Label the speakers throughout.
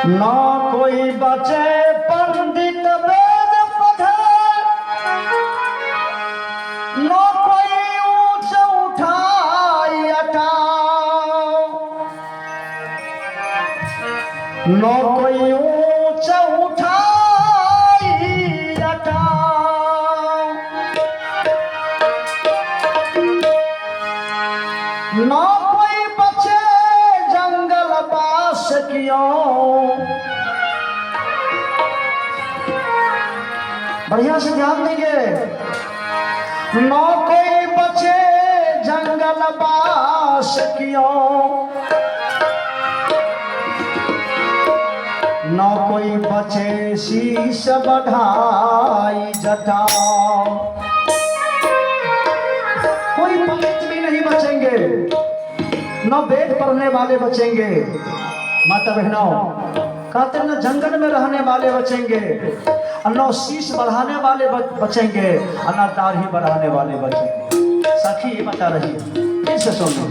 Speaker 1: न कोई बचे पंडित वेद पढ़े, न कोई ऊंच उठाई अटाओ, न कोई ऊंच उठाई अटाओ, न कोई बचे जंगल बास कियों। बढ़िया से ध्यान देंगे। न कोई बचे जंगल बास कियों, न कोई बचे शीश बढ़ाई जटाओ। कोई पंडित भी नहीं बचेंगे, न वेद पढ़ने वाले बचेंगे। माता बहनों, कहते न जंगल में रहने वाले बचेंगे, और न शीश बढ़ाने वाले बचेंगे, और न दाढ़ी बढ़ाने वाले बचेंगे। सखी ये बता रही है, फिर से सुनो।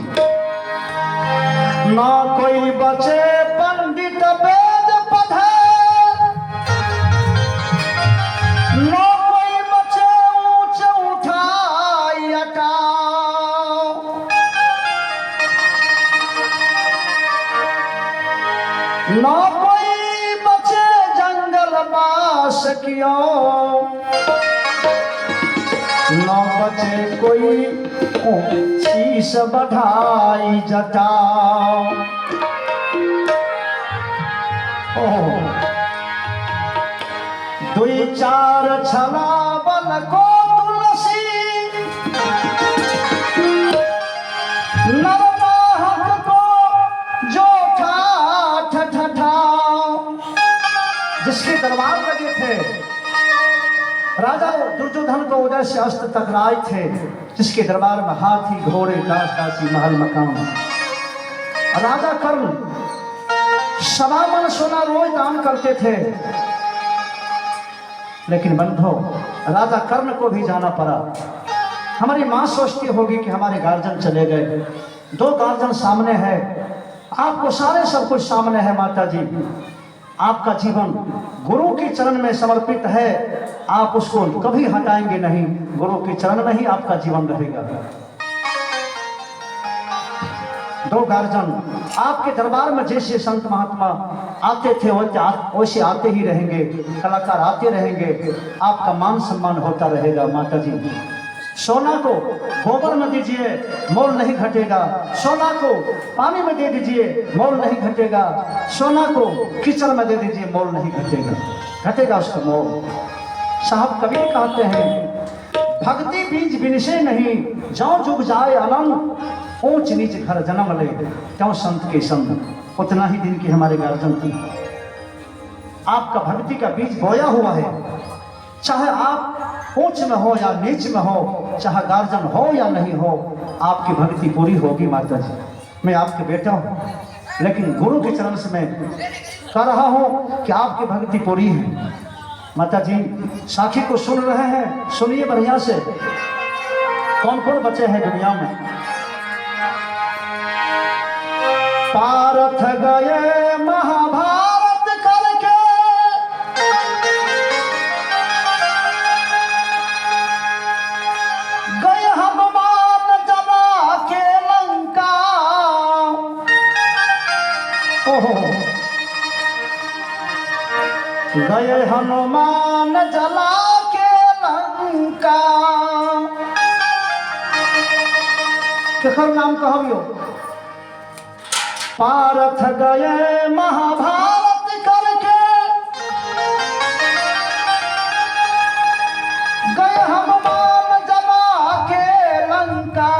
Speaker 1: न कोई बचे पंडित वेद पढ़े, न कोई बचे ऊंच उठाई अटाओ, न कोई बचे जंगल बास कियों, न बचे कोई शीश बढ़ाई जटाओ। दुई चार छलावन को तुलसी, नरनाहक को जो ठाठ ठठाओ। जिसके दरबार लगे थे, राजा दुर्योधन को उदय से अस्त टकराए थे, जिसके दरबार में हाथी घोड़े दास दासी महल मकान। राजा कर्ण सवा मन सोना रोज दान करते थे, लेकिन बंधो राजा कर्ण को भी जाना पड़ा। हमारी माँ सोचती होगी कि हमारे गार्जियन चले गए, दो गार्जियन सामने है, आपको सारे सब कुछ सामने है। माता जी, आपका जीवन गुरु के चरण में समर्पित है, आप उसको कभी हटाएंगे नहीं। गुरु के चरण में ही आपका जीवन रहेगा। दो गार्जियन आपके दरबार में जैसे संत महात्मा आते थे वैसे आते ही रहेंगे, कलाकार आते रहेंगे, आपका मान सम्मान होता रहेगा। माता जी, सोना को गोबर में दीजिए, मोल नहीं घटेगा। सोना को पानी में दे दीजिए, मोल नहीं घटेगा। सोना को कीचड़ में दे दीजिए, मोल नहीं घटेगा, घटेगा उसका मोल। साहब कबीर कहते हैं, भक्ति बीज बिनसे नहीं, जौ जुग जाए अनंत, ऊंच नीच घर जन्म ले, क्यों संत के संग। उतना ही दिन की हमारे गार्जियन थी। आपका भक्ति का बीज बोया हुआ है, चाहे आप ऊंच में हो या नीच में हो, चाहे गार्जियन हो या नहीं हो, आपकी भक्ति पूरी होगी। माता जी, मैं आपके बेटा हूँ, लेकिन गुरु के चरण से मैं कह रहा हूँ कि आपकी भक्ति पूरी है। माता जी, साखी को सुन रहे हैं, सुनिए बढ़िया से। कौन कौन बचे हैं दुनिया में? पारथ गए महाभारत करके, गए हनुमान जला के लंका। ओहो, गए हनुमान जला के लंका। केकर नाम कहबियो? पारथ गए महाभारत करके, गए हनुमान जला के लंका।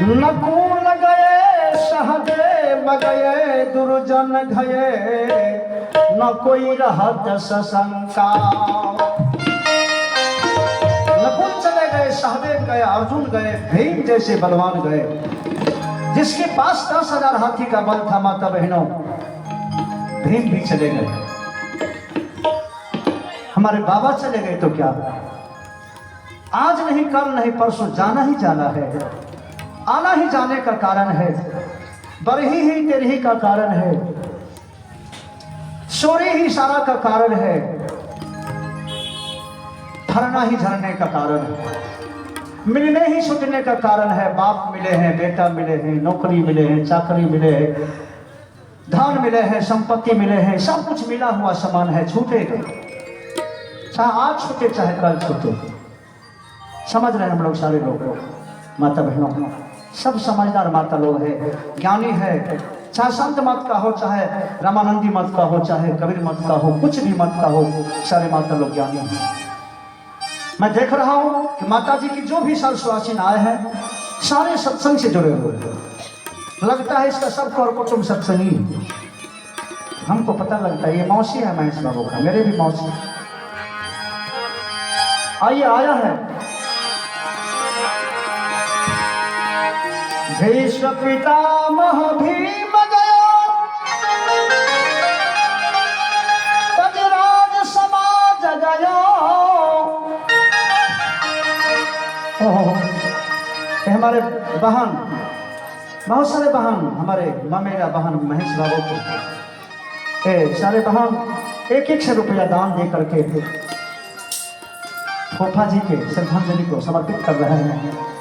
Speaker 1: नकुल गए सहदेव गए, दुर्जन गए न कोई रहत सशंका। नकुल चले गए, सहदेव गए, अर्जुन गए, भीम जैसे बलवान गए। जिसके पास 10,000 हाथी का बल था, माता बहनों, भीम भी चले गए। हमारे बाबा चले गए तो क्या, आज नहीं कल नहीं परसों जाना ही जाना है। आना ही जाने का कारण है बरही ही तेरही का कारण है, सोरी ही सारा का कारण है, फरना ही झरने का कारण है, मिलने ही छूटने का कारण है। बाप मिले हैं, बेटा मिले हैं, नौकरी मिले हैं, चाकरी मिले हैं, धन मिले हैं, संपत्ति मिले हैं, सब कुछ मिला हुआ समान है, छूटेगा। चाहे आज छूटे चाहे कल छूटे। समझ रहे हैं हम लोग, सारे लोग, माता बहनों, सब समझदार माता लोग है, ज्ञानी है। चाहे संत मत का हो, चाहे रामानंदी मत का हो, चाहे कबीर मत का हो, कुछ भी मत का हो, सारे माता लोग ज्ञानी हैं। मैं देख रहा हूं कि माता जी की जो भी सर्वसुवासीन आए हैं सारे सत्संग से जुड़े हुए हैं। लगता है इसका सबको और कुटुंब सत्संगी, हमको पता लगता है। ये मौसी है महेश बाबू का, मेरे भी मौसी। आइए, आया है भीष्म पितामह भीम गयो, तजराज समाज गयो। हमारे बहन, बहुत सारे बहन, हमारे मेरा बहन महेश बाबू को सारे बहन एक एक 100 रुपया दान दे करके फोफा जी के श्रद्धांजलि को समर्पित कर रहे हैं।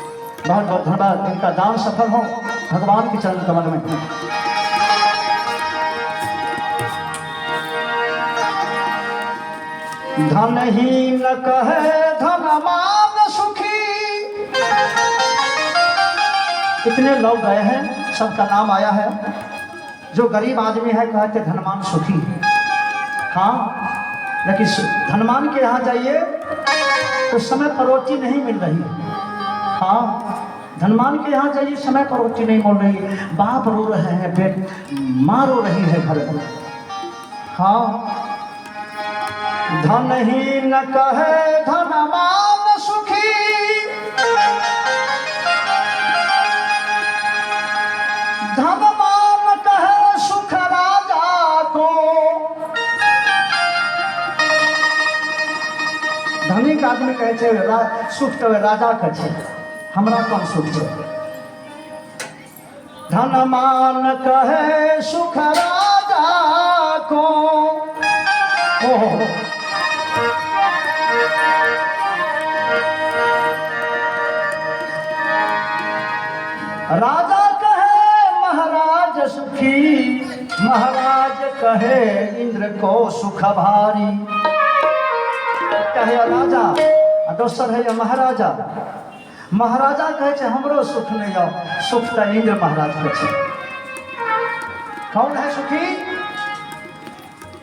Speaker 1: बहुत बहुत धन्यवाद। इनका दान सफल हो भगवान के चरण कमल में। धनहीन कहे धनवान सुखी। इतने लोग गए हैं, सबका नाम आया है। जो गरीब आदमी है कहते धनवान सुखी। हाँ, लेकिन धनवान के यहाँ जाइए तो समय पर रोटी नहीं मिल रही। हाँ, धनवान के यहाँ जाइए, समय पर रोटी नहीं मिल रही, बाप रो रहे हैं, माँ रो रही है घर में। हाँ, धनहीन कहे धनवान सुखी। धनवान कहे सुख राजा को। धनिक आदमी कहे छे सुख तो राजा के छे, हमरा कौन सुख छे। धनवान कहे सुख राजा को। राजा कहे महाराज सुखी, महाराज कहे इंद्र को सुख भारी। कहे राजा, दोसर है महाराजा। महाराजा कहे हमरो सुख नहीं आओ, सुख तो इंद्र महाराज के। कौन है सुखी?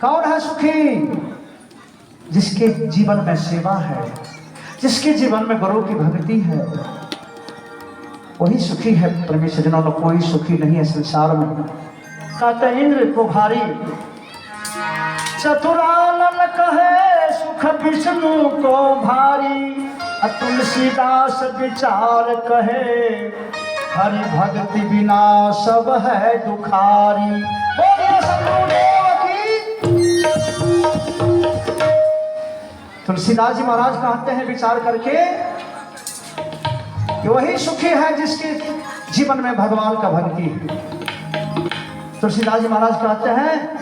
Speaker 1: कौन है सुखी? जिसके जीवन में सेवा है, जिसके जीवन में गुरु की भक्ति है, वही सुखी है। परमेश्वर जनों, कोई सुखी नहीं है संसार में। कहते इंद्र को भारी। चतुरानन कहे सुख विष्णु को भारी। तुलसीदास विचार कहे हरि भक्ति बिना सब है दुखारी। तुलसीदास जी महाराज कहते हैं विचार करके कि वही सुखी है जिसके जीवन में भगवान का भक्ति है। तुलसीदास जी महाराज कहते हैं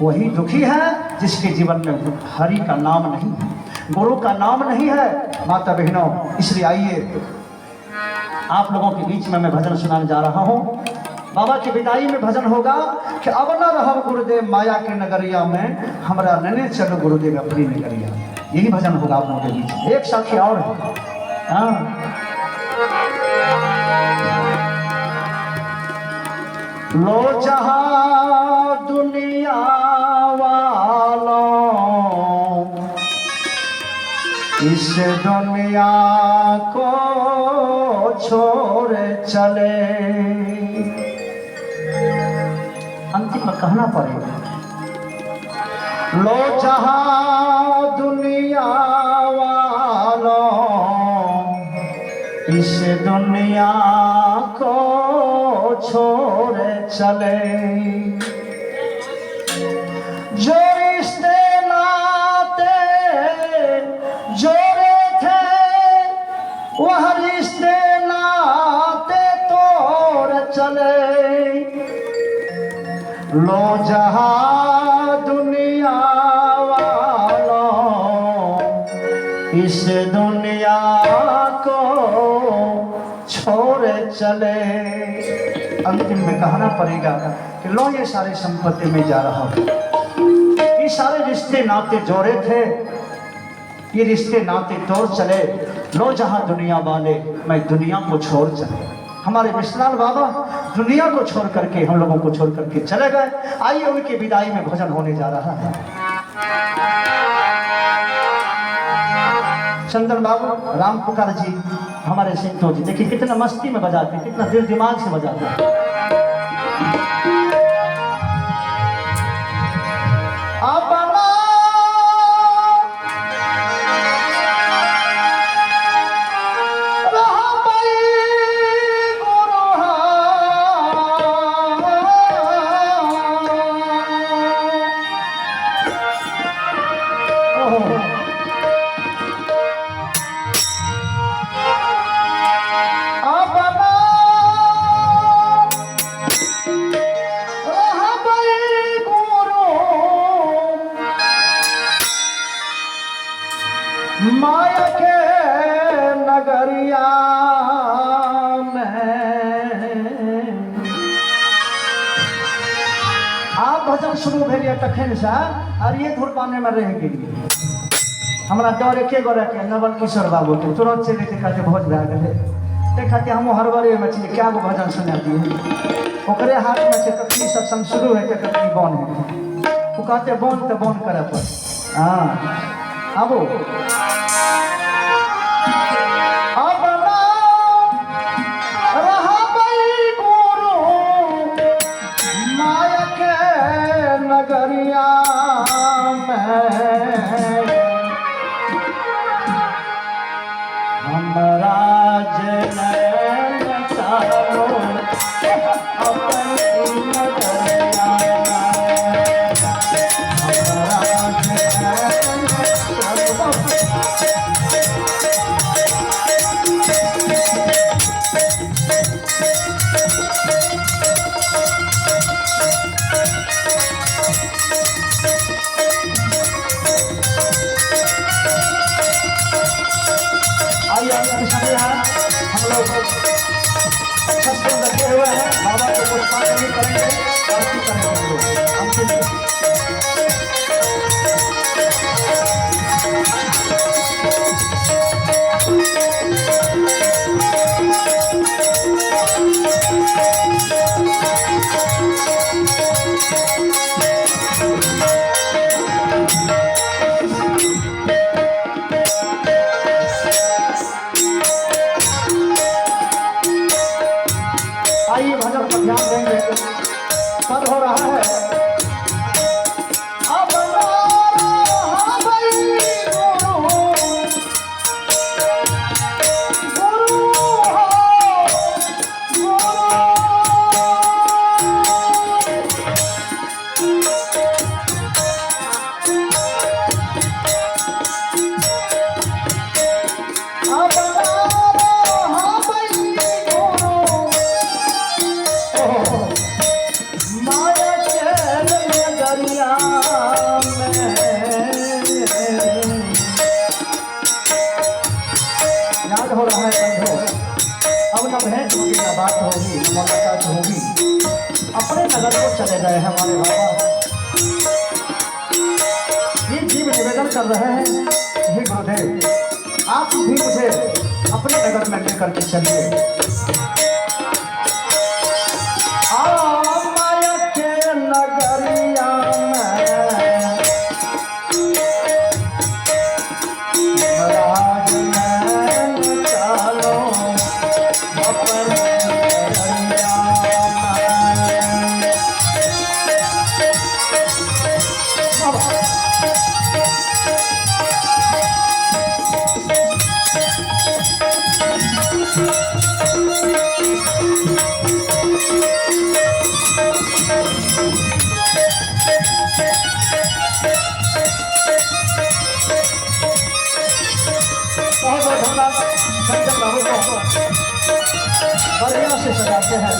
Speaker 1: वही दुखी है जिसके जीवन में हरि का नाम नहीं है, गुरु का नाम नहीं है। माता बहनों, इसलिए आइए आप लोगों के बीच में मैं भजन सुनाने जा रहा हूँ। बाबा की विदाई में भजन होगा कि अब न रहो गुरुदेव माया के नगरिया में, हमरा नने चलो गुरुदेव अपनी नगरिया। यही भजन होगा आप लोगों के बीच। एक साथी और है। हाँ, लो जहां दुनिया वालों इस दुनिया को छोड़ चले। अंतिम में कहना पड़ेगा, लो जहां दुनिया वालों इस दुनिया को छोड़ चले। जो रिश्ते नाते जोड़े थे वह रिश्ते नाते तोड़ चले। लो जहां दुनिया वालों, इस दुनिया को छोड़ चले। अंतिम में कहना पड़ेगा कि लो ये सारे संपत्ति में जा रहा हूं, ये सारे रिश्ते नाते जोड़े थे, ये रिश्ते नाते तोड़ चले। लो जहां दुनिया वाले, मैं दुनिया को छोड़ चले। हमारे विश्वनाथ बाबा दुनिया को छोड़ करके, हम लोगों को छोड़ करके चले गए। आइए उनकी विदाई में भजन होने जा रहा है। चंदन बाबू, राम पुकार जी, हमारे सिंटो जी, देखिए कितना मस्ती में बजाते, कितना दिल दिमाग से बजाते। माया के नगरिया में आप भजन शुरू भेलिए तखन से और ये धुर पाने में रह गेलिए। हमरा डर एके गो रखे नवल किशोर बाबू के तुरंत चले थे कहते भोज भए गेलै। ते खातिर हम हरबरे में छी क्या गो भजन सुना दिए। ओकरे हाथ में से कखनी सत्संग शुरू है के कखनी बन है। वो कहते बन तो बन करे पर हाँ आबो नगरिया में हमरा जनैन चारो अपनी नगरिया हमरा जनैन चारो। हम लोग अच्छा से लगे हुए हैं, बाबा को पुष्पांजलि करेंगे, आरती करेंगे हम आइए भजन पर ध्यान देंगे। कब हो रहा है याद हो रहा है बंधु, अब न भेंट होगी न बात होगी न मुलाकात होगी। अपने नगर को चले गए हमारे बाबा। ये जीव निवेदन कर रहे हैं, हे गुरुदेव आप भी मुझे अपने नगर में लेकर के चलिए। माया के नगरिया में बढ़िया से सजाते हैं।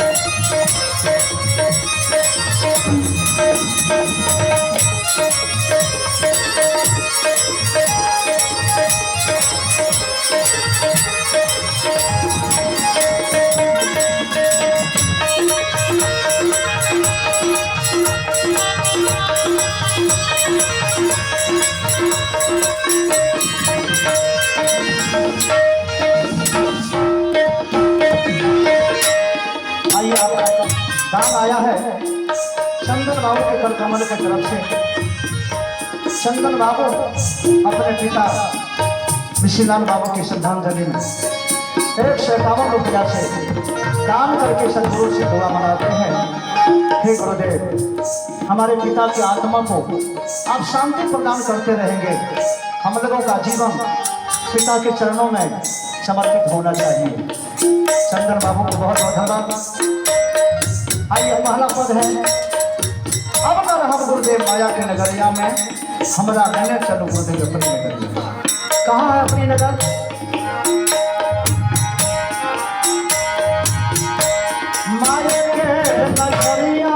Speaker 1: दान आया है चंदन बाबू के कर कमल की तरफ से। चंदन बाबू अपने पिता विशीलाल बाबू की श्रद्धांजलि में 151 रुपया से दान करके सदगुरु से दुआ मनाते हैं। हे गुरुदेव, हमारे पिता की आत्मा को आप शांति प्रदान करते रहेंगे। हम लोगों का जीवन पिता के चरणों में समर्पित होना चाहिए। चंदन बाबू को बहुत बहुत धन्यवाद। आइए पहला पद है, अब न रहब गुरुदेव माया के नगरिया में, हमरा मैंने चलो गुरुदेव अपनी नगरिया। कहाँ है अपनी नगर? माया के नगरिया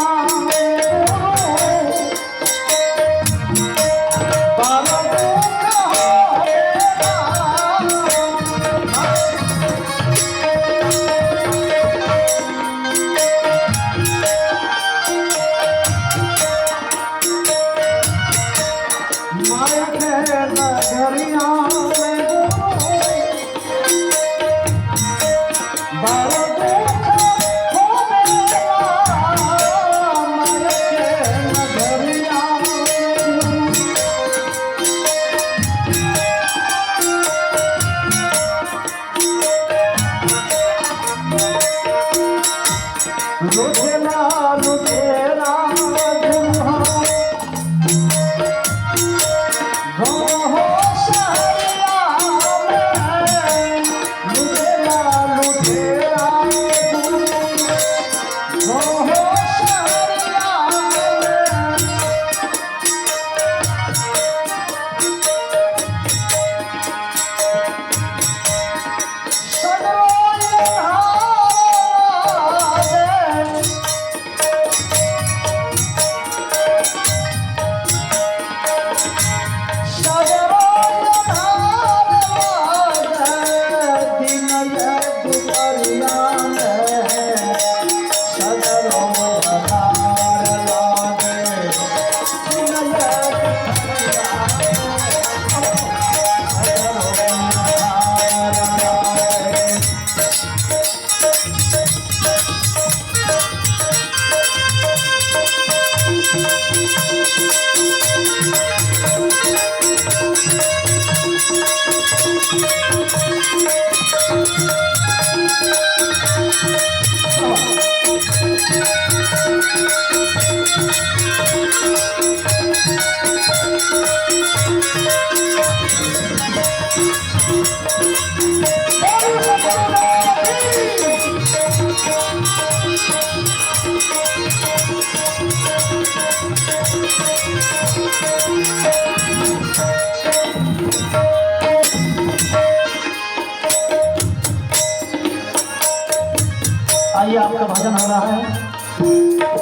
Speaker 1: आइए आपका भजन हो रहा है,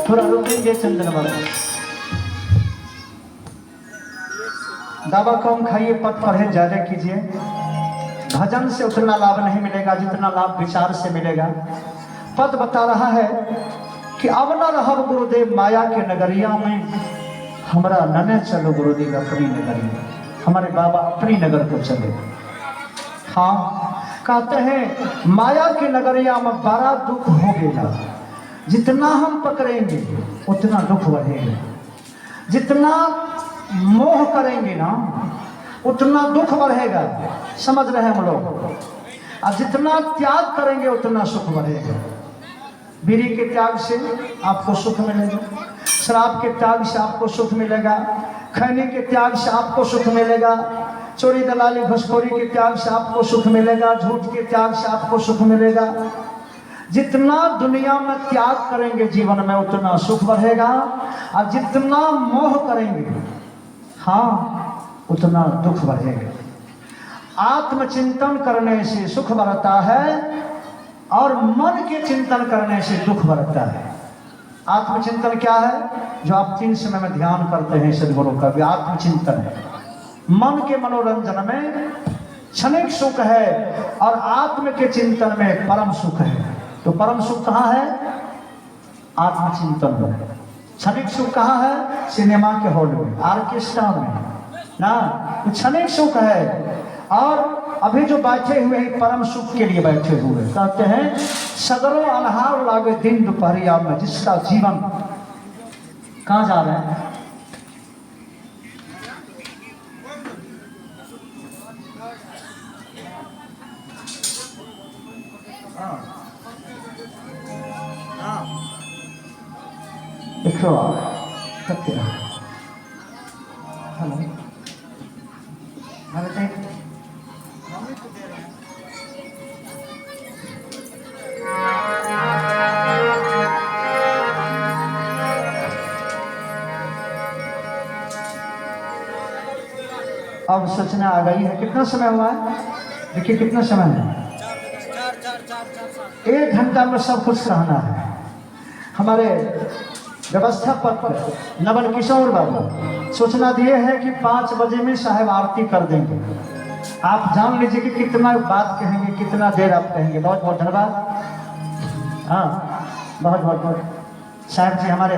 Speaker 1: थोड़ा रुकेंगे। चंदन बाबू दवा कम खाइए, पद परहेज ज्यादा कीजिए। भजन से उतना लाभ नहीं मिलेगा जितना लाभ विचार से मिलेगा। पद बता रहा है कि अब न रहब गुरुदेव माया के नगरिया में, हमरा नने चलो गुरुदेव अपनी नगरिया। हमारे बाबा अपनी नगर को चले। हाँ, कहते हैं माया के नगरिया में बड़ा दुख हो गया। जितना हम पकड़ेंगे उतना दुख बढ़ेगा, जितना मोह करेंगे ना उतना दुख बढ़ेगा। समझ रहे हैं हम लोग? और जितना त्याग करेंगे उतना सुख बढ़ेगा। बीड़ी के त्याग से आपको सुख मिलेगा, शराब के त्याग से आपको सुख मिलेगा, खैनी के त्याग से आपको सुख मिलेगा, चोरी दलाली घुसखोरी के त्याग से आपको सुख मिलेगा, झूठ के त्याग से आपको सुख मिलेगा। जितना दुनिया में त्याग करेंगे जीवन में उतना सुख बढ़ेगा, और जितना मोह करेंगे हाँ उतना दुख बढ़ेगा। आत्मचिंतन करने से सुख बढ़ता है और मन के चिंतन करने से दुख बढ़ता है। आत्मचिंतन क्या है? जो आप 3 समय में ध्यान करते हैं सदगुरु का, भी आत्मचिंतन है। मन के मनोरंजन में क्षणिक सुख है और आत्म के चिंतन में परम सुख है। तो परम सुख कहाँ है? आत्मचिंतन में। क्षणिक सुख कहाँ है? सिनेमा के हॉल में, ऑर्केस्ट्रा में ना, तो क्षणिक सुख है। और अभी जो बैठे हुए हैं परम सुख के लिए बैठे हुए, कहते हैं सगरों अनहार लागे दिन दोपहरिया में, जिसका जीवन कहाँ जा रहे हैं? देखो सत्य हेलो अब सोचना आ गई है। कितना समय हुआ है? देखिए कितना समय है। 1 घंटा में सब कुछ कहना है। हमारे व्यवस्थापक नवल किशोर बाबू सूचना दिए हैं कि 5 बजे में साहब आरती कर देंगे। आप जान लीजिए कि कितना बात कहेंगे, कितना देर आप कहेंगे। बहुत बहुत धन्यवाद। हाँ बहुत बहुत बहुत साहब जी हमारे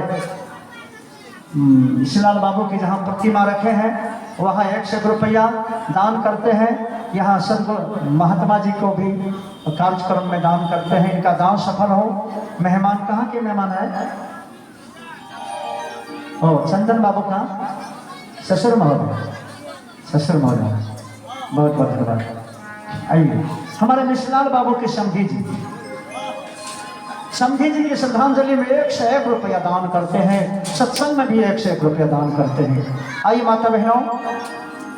Speaker 1: शिलाल बाबू की जहाँ प्रतिमा रखे हैं वहाँ 100 रुपया दान करते हैं। यहाँ सदगुरु महात्मा जी को भी कार्यक्रम में दान करते हैं। इनका दान सफल हो। मेहमान कहाँ के मेहमान है? ओ चंदन बाबू का ससुर महोदय, ससुर महोदय बहुत बहुत धन्यवाद। आइए हमारे मिश्रलाल बाबू के समधी जी की श्रद्धांजलि में 101 रुपया दान करते हैं। सत्संग में भी 101 रुपया दान करते हैं। आइए माता बहनों,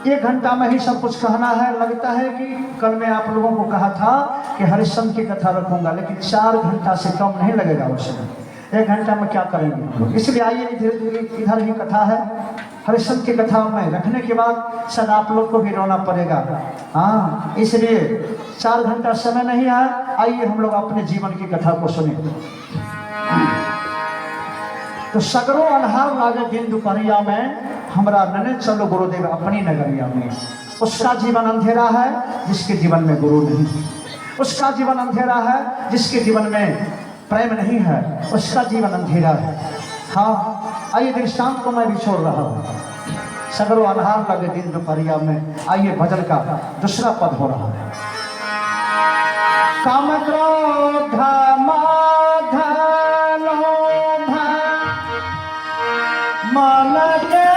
Speaker 1: 1 घंटा में ही सब कुछ कहना है। लगता है कि कल मैं आप लोगों को कहा था कि हरिश्चंद्र की कथा रखूंगा, लेकिन 4 घंटा से कम नहीं लगेगा उसमें। 1 घंटा में क्या करेंगे हम लोग? इसलिए आइए धीरे धीरे इधर ही कथा है। हरिश्चंद्र की कथा में रखने के बाद शायद आप लोग को भी रोना पड़ेगा। हाँ इसलिए 4 घंटा समय नहीं है। आइए हम लोग अपने जीवन की कथा को सुने। तो सगरों अनहार लागे दिन दोपहरिया में, हमरा नने चलो गुरुदेव अपनी नगरिया में। उसका जीवन अंधेरा है जिसके जीवन में गुरु नहीं। उसका जीवन अंधेरा है जिसके जीवन में प्रेम नहीं है। उसका जीवन अंधेरा है। हाँ आइए दृष्टांत को मैं भी छोड़ रहा हूँ। सगरों अनहार लगे दिन दोपहरिया में। आइए भजन का दूसरा पद हो रहा है। काम क्रोध मद लोभ मन के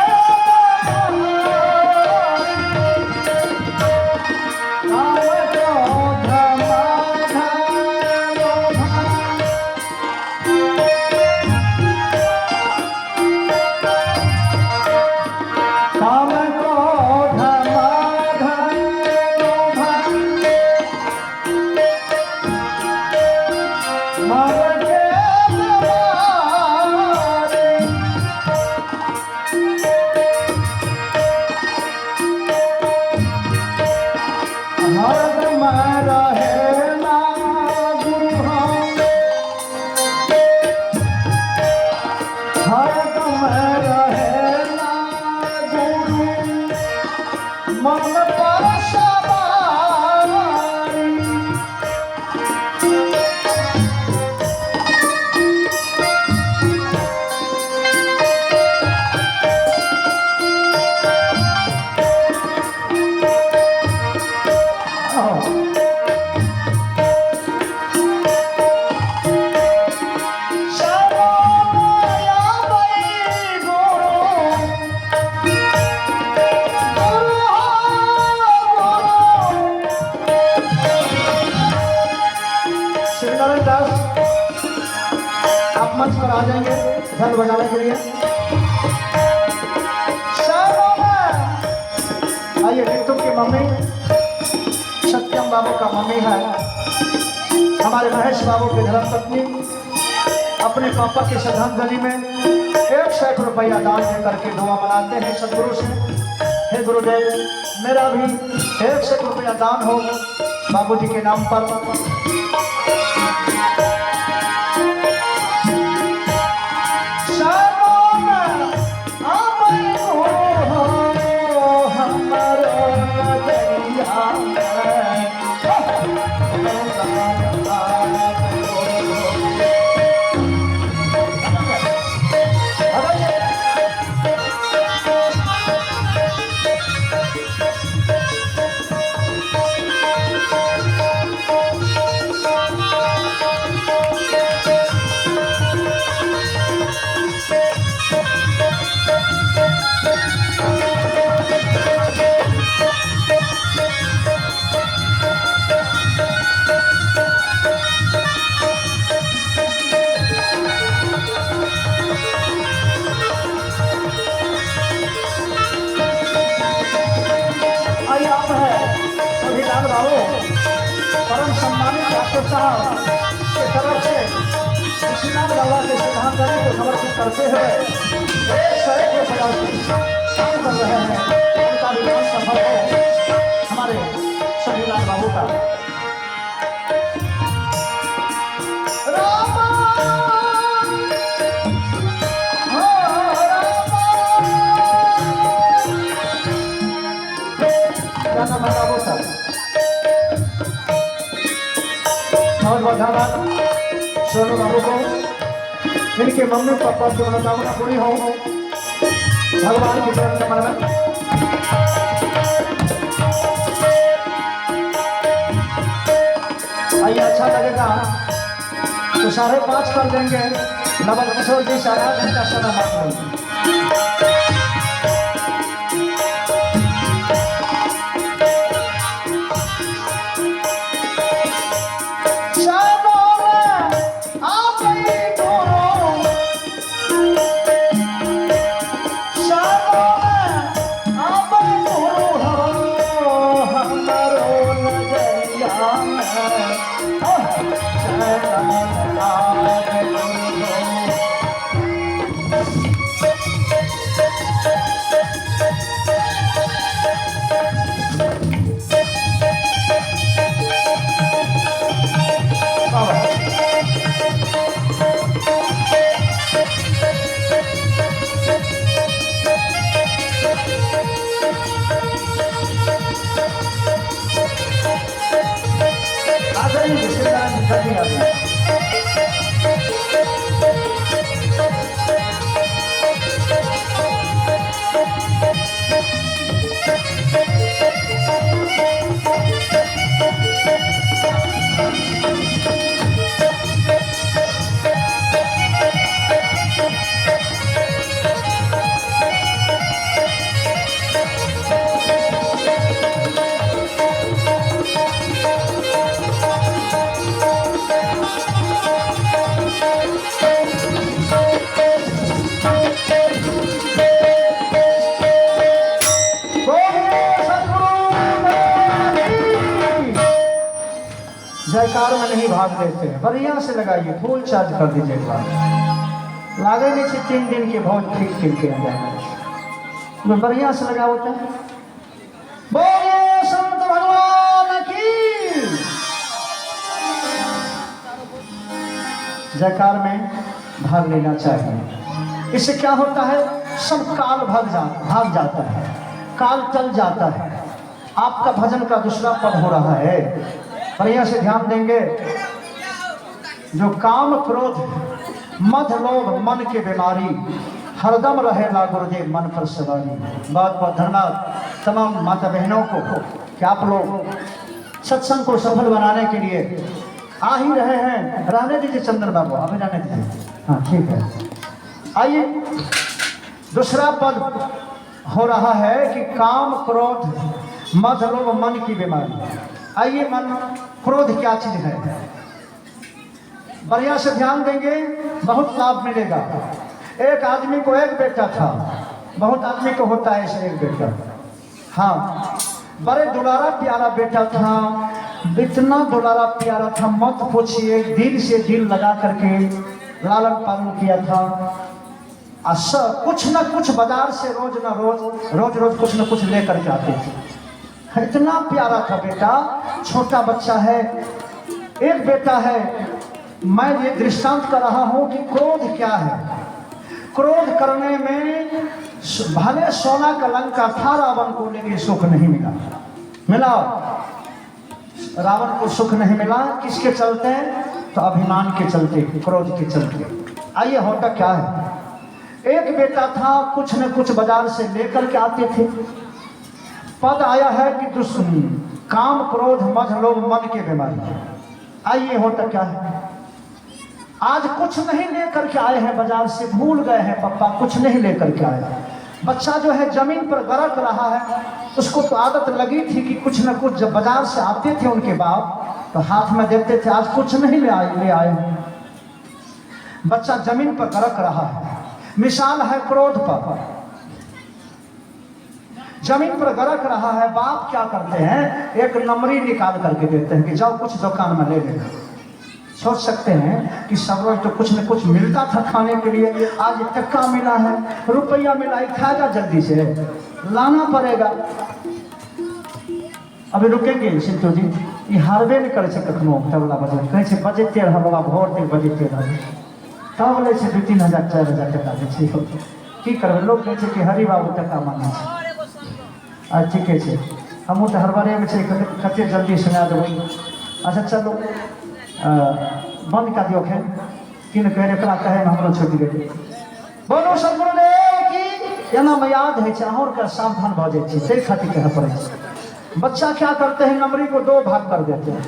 Speaker 1: मंच पर आ जाएंगे ढोल बजाने के लिए। आइए ऋतु की मम्मी सत्यम बाबू का मम्मी है, हमारे महेश बाबू के धर्मपत्नी अपने पापा की श्रद्धांजलि में 101 रुपया दान दे करके दुआ बनाते हैं सदगुरु से। हे गुरुदेव मेरा भी 101 रुपया दान हो बाबूजी के नाम पर। बाबू परम सम्मानित डॉक्टर साहब की तरफ से विश्वनाथ बाबा के श्रद्धांजलि को समर्पित करते हुए 150 काम कर रहे हैं। उनका विधान सफल हो हमारे शनिलाल बाबू का। क्या नाम है बाबू सर? बहुत बहुत धन्यवाद सोनू बाबू को। इनके मम्मी पापा की मनोकामना पूरी हो भगवान की चरण कमल में। आइए अच्छा लगेगा तो 5:30 कर देंगे। नवल किशोर जी से आधा घंटा समय मांग लेंगे। जयकार में नहीं भाग लेते हैं, बढ़िया से लगाइए, फुल चार्ज कर दीजिए। लागे नहीं 3 दिन के बहुत ठीक ठीक के जाएगा, बढ़िया से लगा होता है। बोलिए संत भगवान की। जयकार में भाग लेना चाहिए। इससे क्या होता है, सब काल भाग जाता है, काल टल जाता है। आपका भजन का दूसरा पद हो रहा है। बढ़िया से ध्यान देंगे। जो काम क्रोध मद लोभ मन के बीमारी हरदम रहे ला गुरुदेव मन पर सवारी। बहुत बहुत धन्यवाद तमाम माता बहनों को कि आप लोग सत्संग को सफल बनाने के लिए आ ही रहे हैं। रहने दीजिए चंदन बाबू, अभी रहने दीजिए। हाँ ठीक है। आइए दूसरा पद हो रहा है कि काम क्रोध मद लोभ मन की बीमारी। आइए मन क्रोध क्या चीज है, बढ़िया से ध्यान देंगे, बहुत लाभ मिलेगा। एक आदमी को एक बेटा था, बहुत आदमी को होता है ऐसे एक बेटा। हाँ, बड़े दुलारा प्यारा बेटा था, इतना दुलारा प्यारा था मत पूछिए। दिल से दिल लगा करके लालन पालन किया था। कुछ न कुछ बाजार से रोज कुछ न कुछ लेकर के आते थे। इतना प्यारा था बेटा, छोटा बच्चा है। एक बेटा है। मैं ये दृष्टांत कर रहा हूं कि क्रोध क्या है। क्रोध करने में भले सोना का लंका था रावण को, लेकिन सुख नहीं मिला। रावण को सुख नहीं मिला। किसके चलते? तो अभिमान के चलते, क्रोध के चलते। आइए होता क्या है, एक बेटा था, कुछ न कुछ बाजार से लेकर के आते थे। पद आया है कि दुश्मनी काम क्रोध मद लोभ मन के बीमारी। आइए होता क्या है, आज कुछ नहीं लेकर के आए हैं बाजार से, भूल गए हैं पापा, कुछ नहीं लेकर के आए। बच्चा जो है जमीन पर गरक रहा है। उसको तो आदत लगी थी कि कुछ न कुछ जब बाजार से आते थे उनके बाप तो हाथ में देते थे, आज कुछ नहीं ले आए। बच्चा जमीन पर गरक रहा है। मिसाल है क्रोध पर। जमीन पर गरक रहा है। बाप क्या करते हैं, एक नमरी निकाल करके देते हैं कि जाओ कुछ दुकान में ले लेना। सोच सकते हैं कि सब रोज तो कुछ न कुछ मिलता था खाने के लिए, आज टक्का मिला है, रुपया मिला है, खाएगा जल्दी से, लाना पड़ेगा। अभी रुकेंगे सिंटू जी, ये हारबे नहीं करे कखनो तबला बजे, कहे बजेते रह बाबा भोर तक बजेते रह, तब ले 2-3 हज़ार 4 हज़ार टका दै छै। की करबै, लोग कहै छै कि हरि बाबू टका मांगे छै। ठीके छै, हमहूँ तऽ हड़बड़ेमे छै, कतेक जल्दी सुना देबै। अच्छा चलो बंद कऽ दियौ खेल, कि ने कहै एकरा कहैमे हमरो छुटि गेलै। बोलो सदगुरुदेव की। एनामे याद होइ छै, अहूँ के सावधान भऽ जाइ छै, ताहि खातिर कहऽ पड़ै छै। बच्चा क्या करते हैं, नमरी को 2 भाग कर देते हैं।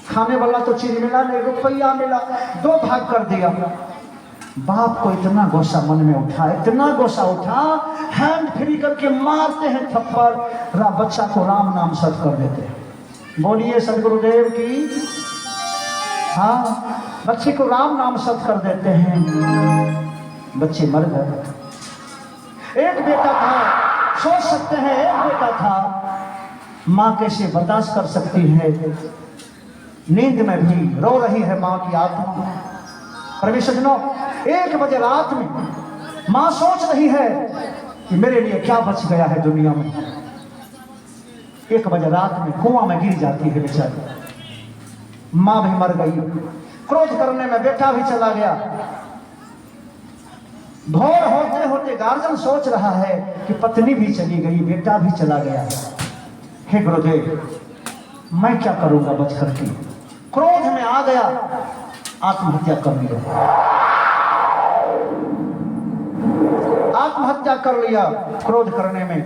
Speaker 1: खाने वाला तो चीज मिला नहीं, रुपया मिला, 2 भाग कर दिया। बाप को इतना गुस्सा मन में उठा, इतना गुस्सा उठा, हैंड फ्री करके मारते हैं थप्पड़, बच्चा को राम नाम सत कर देते हैं। बोलिए सदगुरुदेव की। हाँ, बच्चे को राम नाम सत कर देते हैं, बच्चे मर गए। एक बेटा था, सोच सकते हैं एक बेटा था, माँ कैसे बर्दाश्त कर सकती है, नींद में भी रो रही है माँ की आत्मा। परमेश्वरजनों, 1 बजे रात में माँ सोच रही है कि मेरे लिए क्या बच गया है दुनिया में। 1 बजे रात में कुआं में गिर जाती है बेचारी, माँ भी मर गई। क्रोध करने में बेटा भी चला गया। भोर होते होते गार्जियन सोच रहा है कि पत्नी भी चली गई, बेटा भी चला गया। हे गुरुदेव, मैं क्या करूंगा बच करके। क्रोध में आ गया, आत्महत्या कर लिया। आत्महत्या कर लिया क्रोध करने में।